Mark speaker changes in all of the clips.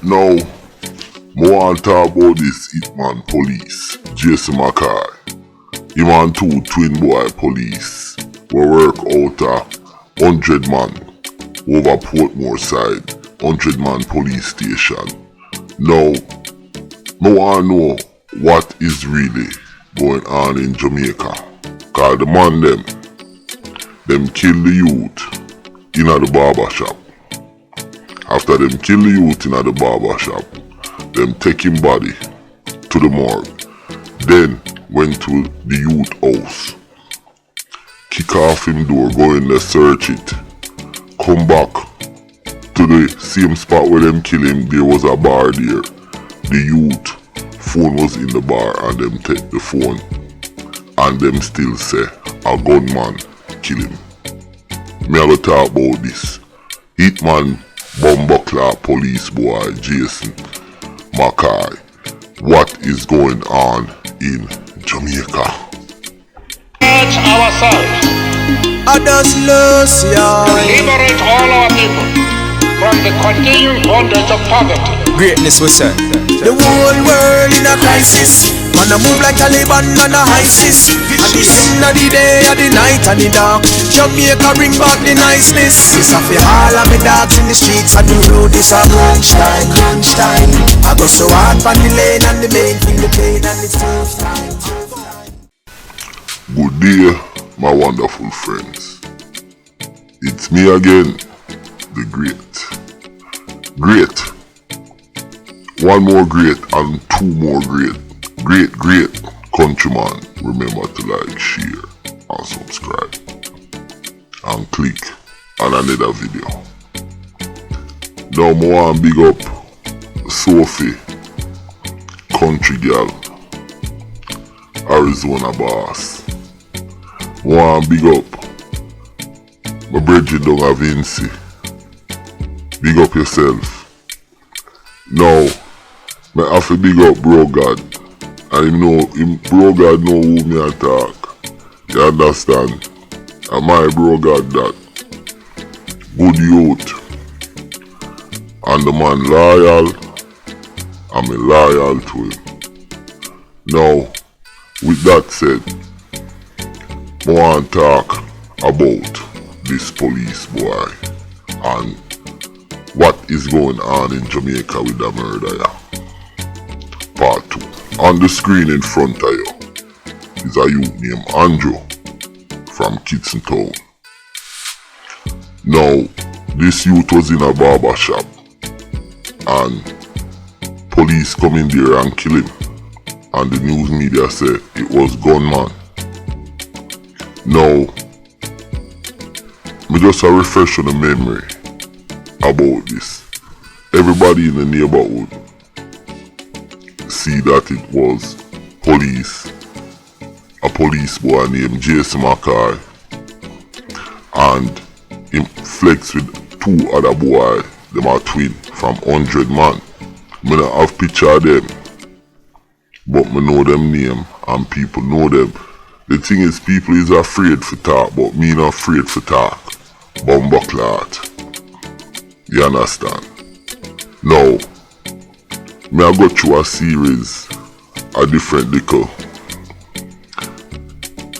Speaker 1: Now, I want to talk about this hitman police, MCKOY. Him and two twin boy police we work out a 100 man over Portmore side, 100 man police station. Now, I want to know what is really going on in Jamaica. Cause the man them kill the youth in the barber shop. After them kill the youth in the barber shop, them take him body to the morgue. Then went to the youth house. Kick off him door, go in there, search it. Come back to the same spot where them kill him, there was a bar there. The youth phone was in the bar and them take the phone. And them still say a gunman kill him. Me I go talk about this. Hitman Bumbuckler police boy MCKOY. What is going on in Jamaica?
Speaker 2: Urge ourselves
Speaker 3: to
Speaker 2: liberate all our people from the continuing bondage of poverty.
Speaker 3: Greatness we say. The whole world in a crisis. Man a move like Taliban and a ISIS. At the end of the day, at the night and the dark, Jamaica bring back the niceness. This a fi all of me dogs in the streets and the road is a crunch time. I go so hard on the lane and the main thing the pain and the first time.
Speaker 1: Good day, my wonderful friends. It's me again, the great. One more great and two more great countryman. Remember to like, share and subscribe and click on another video. Now I want to big up Sophie, country girl, Arizona boss. I want to big up my Bridget down a Vinci. Big up yourself. Now, I have to big up Bro God. And Bro God know who me attack. You understand? And my Bro God that good youth. And the man loyal. I'm loyal to him. Now, with that said, I want to talk about this police boy and what is going on in Jamaica with the murder, yeah. Part 2. On the screen in front of you is a youth named Andrew from Kitson Town. Now, this youth was in a barber shop and police come in there and kill him. And the news media said it was gunman. Now, me just a refresh on the memory about this. Everybody in the neighborhood see that it was a police boy named MCKOY, and him flex with two other boys, them are twin from 100 man. Me not have picture of them, but me know them name and people know them. The thing is, people is afraid for talk, but me not afraid for talk. Bumbuckler. You understand? Now, me I go through a series of different little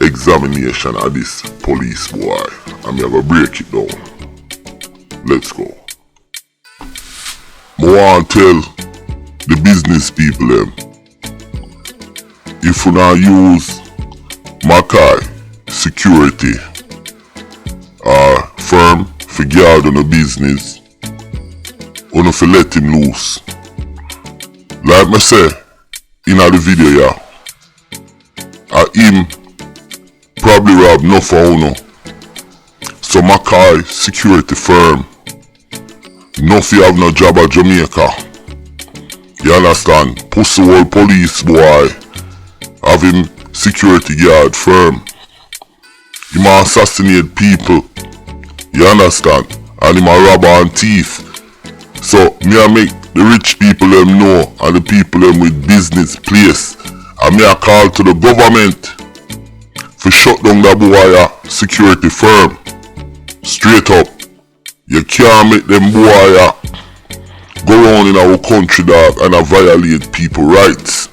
Speaker 1: examination of this police boy, and me I go break it down. Let's go. I want to tell the business people them, if you not use MCKOY security firm for guard on the business, you have to let him loose. Like me say in the video, him probably rob no for uno. So MCKOY security firm no fi have no job at Jamaica. You understand? Pussy old police boy have him security guard firm. He ma assassinate people. You understand? And he ma rob and thief. So me I make the rich people them know and the people them with business place. And me I call to the government for shut down that boy security firm. Straight up. You can't make them boy go around in our country, dog, and I violate people rights.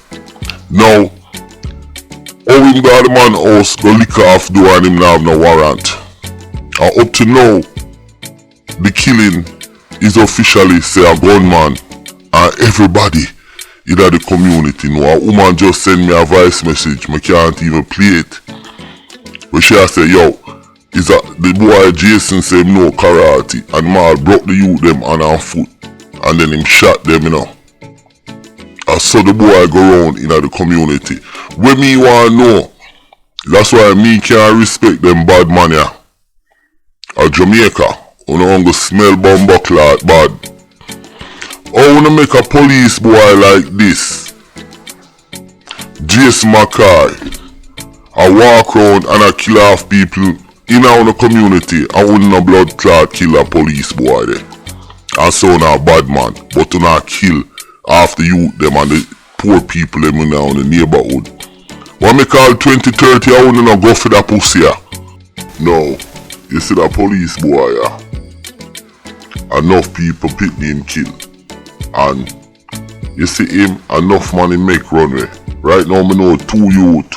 Speaker 1: Now, how him got the man house go lick off door and him now have no warrant. And up to now, the killing is officially say a gunman, and everybody in the community know. A woman just send me a voice message, I can't even play it. But she say, yo, is that the boy Jason say him no karate, and man broke the youth them on our foot, and then him shot them, you know. I saw the boy go round in the community. When me want know, that's why me can't respect them bad man ya. A Jamaica, you know, go smell bomba clot bad. How wanna make a police boy like this? Jason McKoy, I walk around and I kill off people in our community. I wouldn't a blood clot kill a police boy there. And so now bad man, but to not kill half the youth them and the poor people them in the neighborhood. What me call 2030, I wouldn't go for that pussy ya. No, you see that police boy ya. Enough people pick him kill. And you see him, enough money make runway. Right now me know 2 youth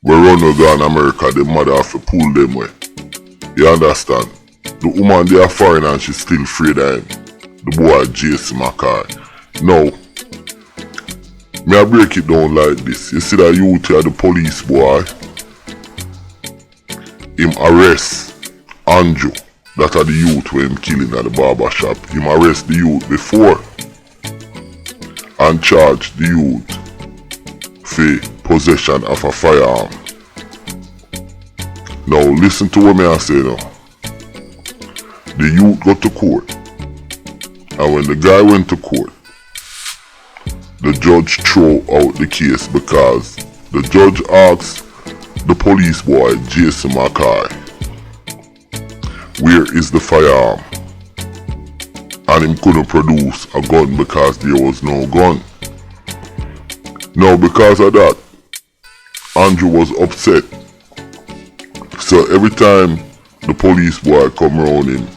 Speaker 1: we run with go in America, the mother have to pull them way. You understand? The woman they are foreign and she still afraid of him. The boy Jason McKoy. Now, me I break it down like this. You see that youth here, the police boy, him arrest Andrew, that are the youth when him killing at the barber shop. Him arrest the youth before and charge the youth for possession of a firearm. Now listen to what me I say now. The youth got to court, and when the guy went to court, the judge threw out the case because the judge asked the police boy Jason McKoy, where is the firearm? And him couldn't produce a gun because there was no gun. Now because of that, Andrew was upset. So every time the police boy come around him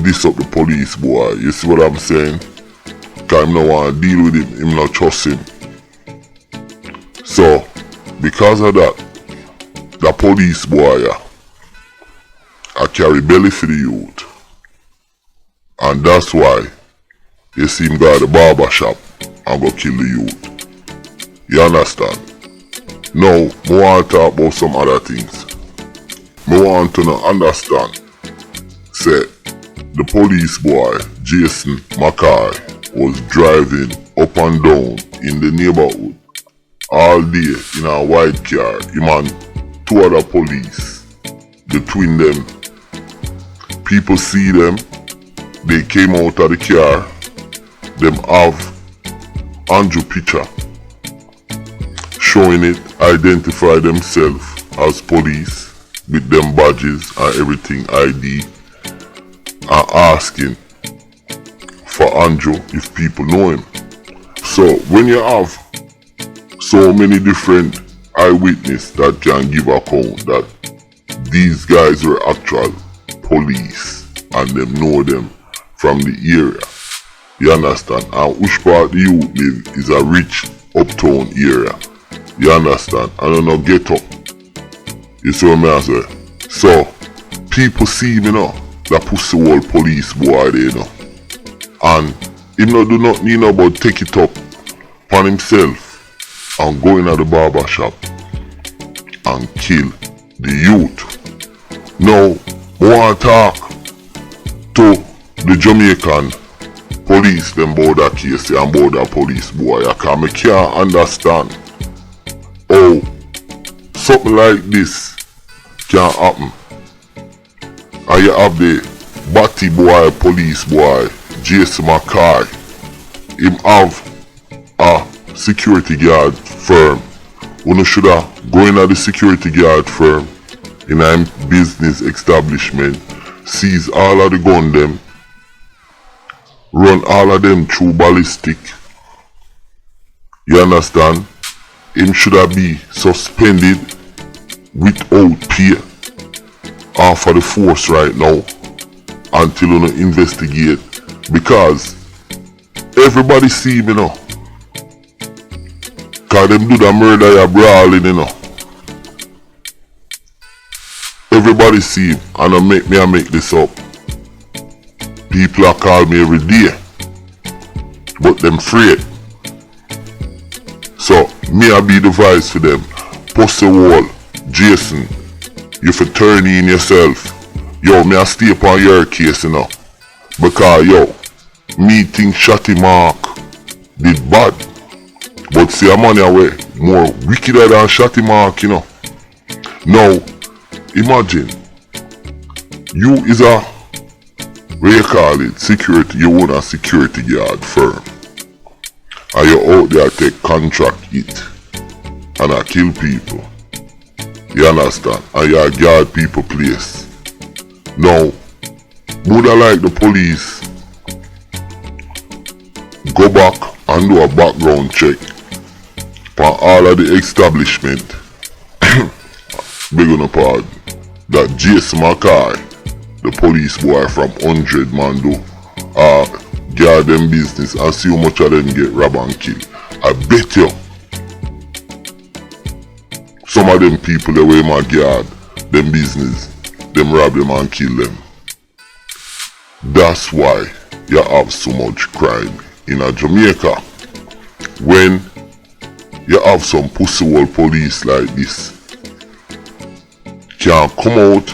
Speaker 1: diss up the police boy. You see what I'm saying? Cause him no want to deal with him not trust him. So because of that, the police boy I carry belly for the youth. And that's why you see him go to the barber shop and go kill the youth. You understand? Now, I want to talk about some other things. I want to understand. Say, the police boy, Jason McKoy, was driving up and down in the neighborhood all day in a white car. Him and 2 other police. Between them, people see them. They came out of the car. Them have Andrew picture showing it, identify themselves as police with them badges and everything, ID, and asking for Andrew if people know him. So when you have so many different eyewitnesses that can give account that these guys were actual police and them know them from the area, you understand? And which part the youth live is a rich uptown area. You understand? I don't know, get up. You see what I say? So, people see me now, that pussy old police boy there, you know. And him no do not need no but take it up on himself and go in at the barber shop and kill the youth. Now, I want to talk to the Jamaican police them about that case and about that police boy. I can't understand how something like this can happen. And you have the batty boy, police boy, Jason McKoy. Him have a security guard firm. One should have go in at the security guard firm in a business establishment, seize all of the gun them, run all of them through ballistic. You understand? Him should have be suspended without pay off of the force right now until you investigate Because everybody see me now. Cause them do the murder ya brawling, you know. Everybody see him, and I make this up. People are call me every day, but them afraid. So me I be the voice for them. Pussy wall, Jason, you for turn in yourself. Yo, me I stay upon your case, you know. Because yo, me think Shotty Mark did bad. But see a man away more wickeder than Shotty Mark, you know. Now, imagine, you is a, what you call it, security, you own a security guard firm. And you out there take contract it. And I kill people. You understand? And you guard people place. Now, would I like the police go back and do a background check for all of the establishment, beg on pardon, that Jason McKoy, the police boy from 100 man do, guard them business and see how much of them get robbed and killed. I bet you some of them people the way my guard them business, them rob them and kill them. That's why you have so much crime in a Jamaica. When you have some pussy wall police like this can come out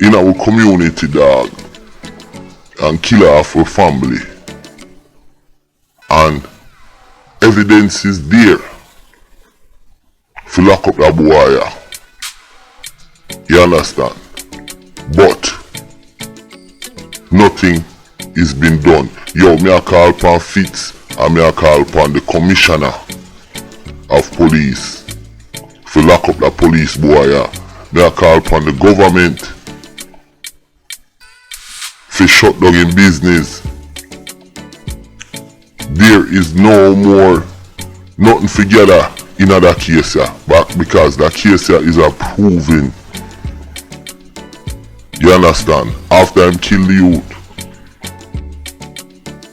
Speaker 1: in our community, dog, and kill off our family, and evidence is there to lock up that boy. You understand? But nothing is being done. Yo, me I call upon Fitz and me I call upon the commissioner of police to lock up that police boy. Me I call upon the government to shut down in business. There is no more nothing together in that case back, because that case is a proven. You understand? After him kill the youth,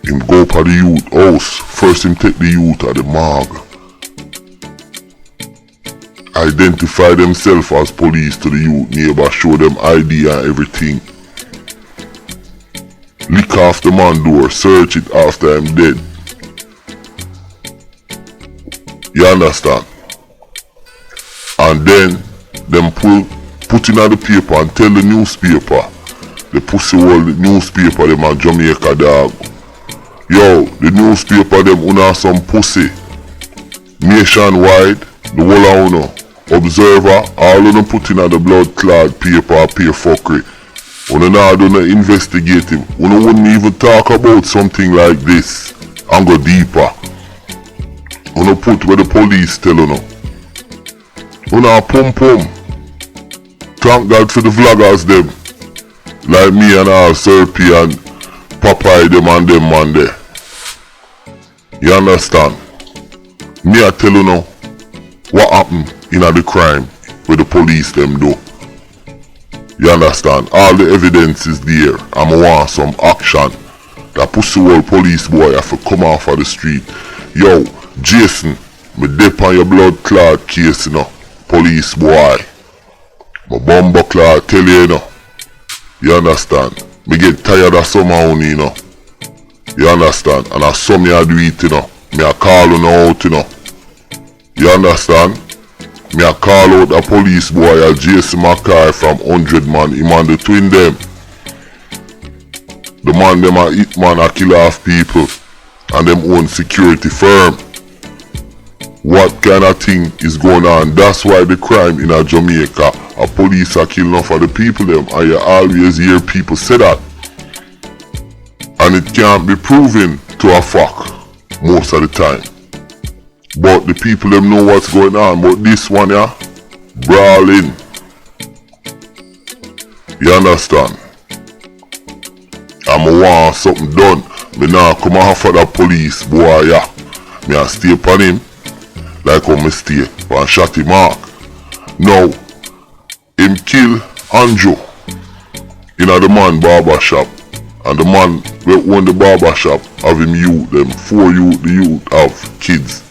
Speaker 1: him go to the youth house. First him take the youth at the morgue, identify themselves as police to the youth neighbor, show them ID and everything. Lick off the man door, search it after him dead. You understand? And then them put in the paper and tell the newspaper, the pussy world, the newspaper them a Jamaica, dog. Yo, the newspaper them una some pussy. Nationwide, the whole of uno. Observer, all of them put in the blood clot paper, pay fuckery. Una now do no investigative. Una wouldn't even talk about something like this and go deeper. Una put where the police tell una. Una pum. Thank God for the vloggers them. Like me and all Serpy and Popeye them and them man there. You understand? Me I tell you now what happened in the crime where the police them do. You understand? All the evidence is there. I want some action. That pussy world police boy have to come off of the street. Yo, Jason, me dip on your blood clot case, you know. Police boy. My bumper clot tell you, you know. You understand? Me get tired of somehow, you know. You understand? And I saw me I do it, you know. Me I call you out, you know. You understand? Me I call out a police boy, a Jason McKoy from 100 man. Him and the twin them. The man them a HITM a kill off people. And them own security firm. What kind of thing is going on? That's why the crime in a Jamaica, a police are killing off of the people them, and you always hear people say that. And it can't be proven to a fact most of the time. But the people them know what's going on. But this one yeah, brawling. You understand? I'ma want something done. Me now come off of that police boy yeah. Me I stay upon him like how me stay on Shotty Mark. Now, him kill Andrew in the man barber shop And the man we own the barber shop have him youth, them 4 youth, the youth have kids.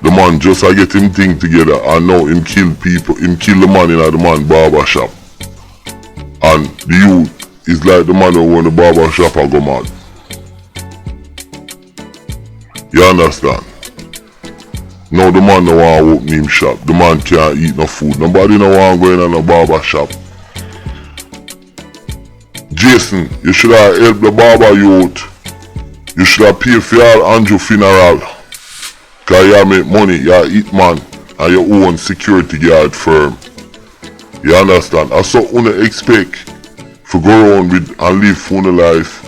Speaker 1: The man just get him thing together and now him kill people, him kill the man in the man barber shop. And the youth is like the man who own the barber shop and go mad. You understand? Now the man no want to open him shop. The man can't eat no food. Nobody no want go in a barber shop. Jason, you should have helped the barber youth. You should have paid for your Andrew funeral. Cause you make money, you are HITMAN and your own security guard firm. You understand? I saw you expect for go around with and live full life,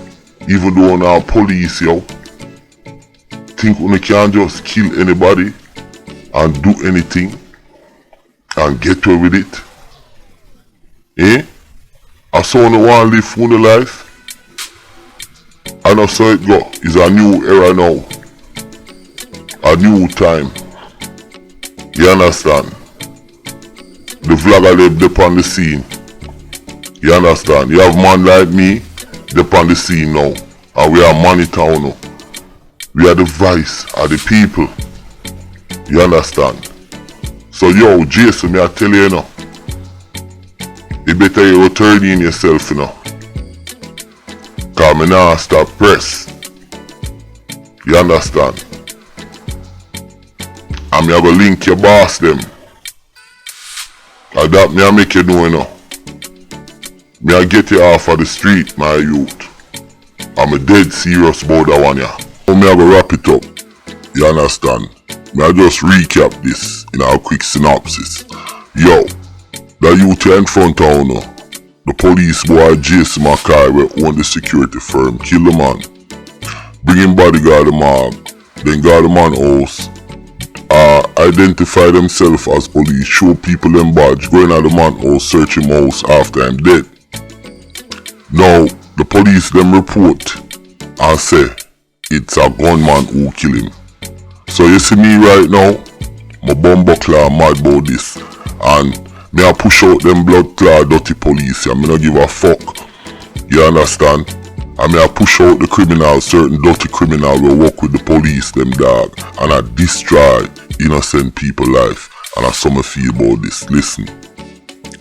Speaker 1: even though now police yo. Think you can't just kill anybody and do anything and get away with it? Eh? I saw you want to live full life. And I saw it go. It's a new era now. A new time. You understand? The vlogger live on the scene. You understand? You have man like me on the scene now. And we are money town now. We are the voice of the people. You understand? So yo, Jason, me I tell you now. You better you return in yourself, you know. Cause me now stop press. You understand? And me have a link your boss them. And that me I make you know, you know. Me I get you off of the street, my youth. I'm a dead serious about that one, yeah. So me I go wrap it up. You understand? Me I just recap this in a quick synopsis. Yo, the youth in front of you, the police boy Jason MCKOY will own the security firm KlLLA. Bring him bodyguard the man, then guard the man house. Identify themselves as police, show people them badge, go in at the man house, search him house after him dead. Now, the police them report and say it's a gunman who kill him. So you see me right now, my bumbo claw mad about this. And me I push out them blood claw dirty police, and me no give a fuck. You understand? And me I push out the criminals, certain dirty criminal will work with the police, them dog. And I destroy innocent people life. And that's how I feel about this. Listen.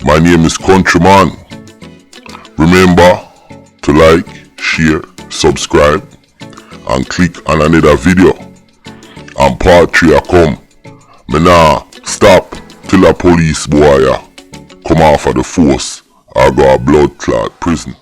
Speaker 1: My name is Countryman. Remember to like, share, subscribe, and click on another video. And part 3 I come. Me nah stop till a police boy come off of the force or go a blood clot prison.